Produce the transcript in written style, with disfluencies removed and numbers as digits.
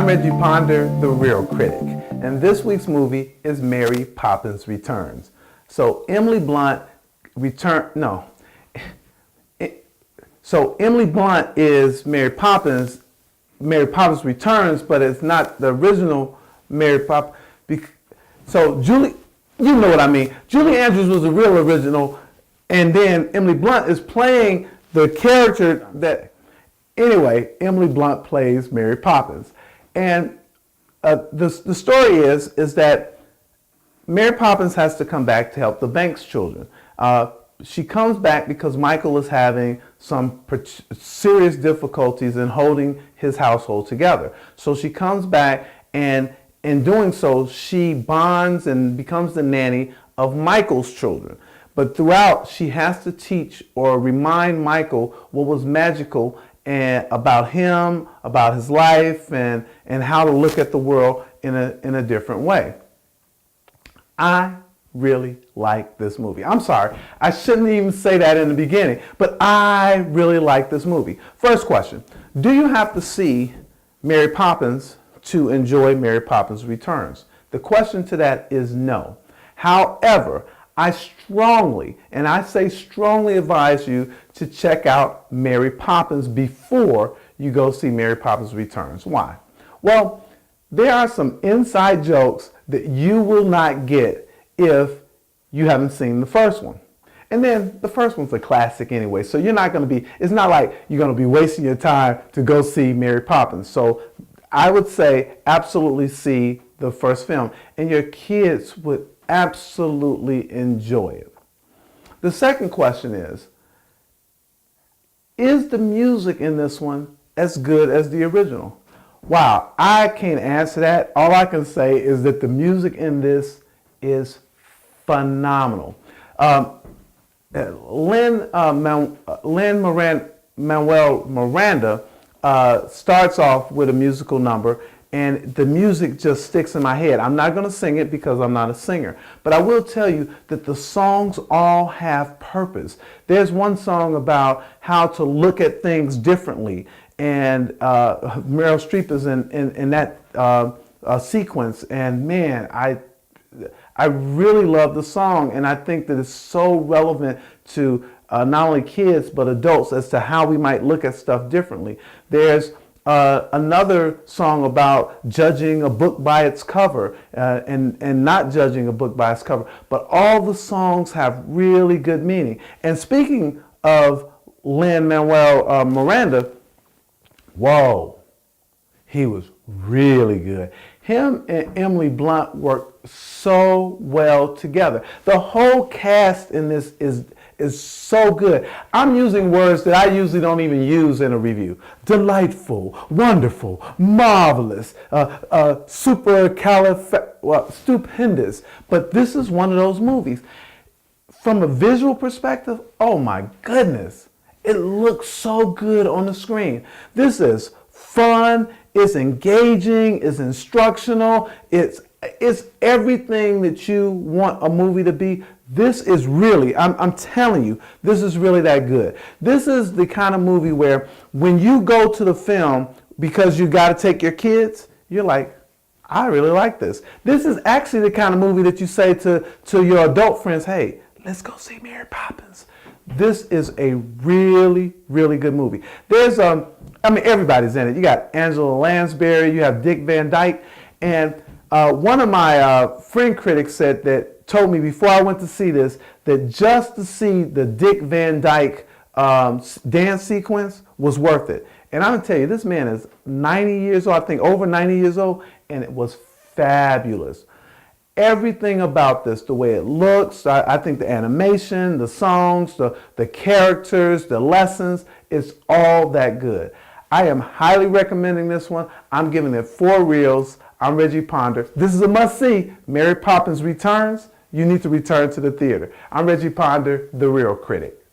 I'm Reggie Ponder, the Real Critic, and this week's movie is Mary Poppins Returns. So Emily Blunt is Mary Poppins. Mary Poppins Returns, but it's not the original Mary Poppins. So Julie, you know what I mean. Julie Andrews was the real original, and then Emily Blunt is playing the character that. Anyway, Emily Blunt plays Mary Poppins, and the story is that Mary Poppins has to come back to help the Banks children. She comes back because Michael is having some serious difficulties in holding his household together. So she comes back, and in doing so, she bonds and becomes the nanny of Michael's children. But throughout, she has to teach or remind Michael what was magical and about him, about his life, and how to look at the world in a different way. I really like this movie. I'm sorry, I shouldn't even say that in the beginning, but I really like this movie. First question, do you have to see Mary Poppins to enjoy Mary Poppins Returns? The question to that is no. However, I strongly, and I say strongly, advise you to check out Mary Poppins before you go see Mary Poppins Returns. Why? Well, there are some inside jokes that you will not get if you haven't seen the first one. And then the first one's a classic anyway, so you're not going to be, it's not like you're going to be wasting your time to go see Mary Poppins. So I would say absolutely see the first film, and your kids would absolutely enjoy it. The second question is the music in this one as good as the original? Wow, I can't answer that. All I can say is that the music in this is phenomenal. Lin-Manuel Miranda starts off with a musical number, and the music just sticks in my head. I'm not going to sing it because I'm not a singer, but I will tell you that the songs all have purpose. There's one song about how to look at things differently, and Meryl Streep is in that sequence, and man, I really love the song, and I think that it's so relevant to not only kids but adults as to how we might look at stuff differently. There's another song about judging a book by its cover and not judging a book by its cover, but all the songs have really good meaning. And speaking of Lin-Manuel Miranda, whoa, he was really good. Him and Emily Blunt worked so well together. The whole cast in this is so good. I'm using words that I usually don't even use in a review. Delightful, wonderful, marvelous, stupendous. But this is one of those movies. From a visual perspective, oh my goodness, it looks so good on the screen. This is fun, it's engaging, it's instructional, it's everything that you want a movie to be. This is really, I'm telling you, this is really that good. This is the kind of movie where when you go to the film because you got to take your kids, you're like, I really like this. This is actually the kind of movie that you say to your adult friends, hey, let's go see Mary Poppins. This is a really, really good movie. There's, everybody's in it. You got Angela Lansbury, you have Dick Van Dyke, and one of my friend critics told me before I went to see this that just to see the Dick Van Dyke dance sequence was worth it. And I'm gonna tell you, this man is 90 years old, I think over 90 years old, and it was fabulous. Everything about this, the way it looks, I think the animation, the songs, the characters, the lessons, it's all that good. I am highly recommending this one. I'm giving it 4 reels. I'm Reggie Ponder. This is a must-see. Mary Poppins Returns. You need to return to the theater. I'm Reggie Ponder, the Real Critic.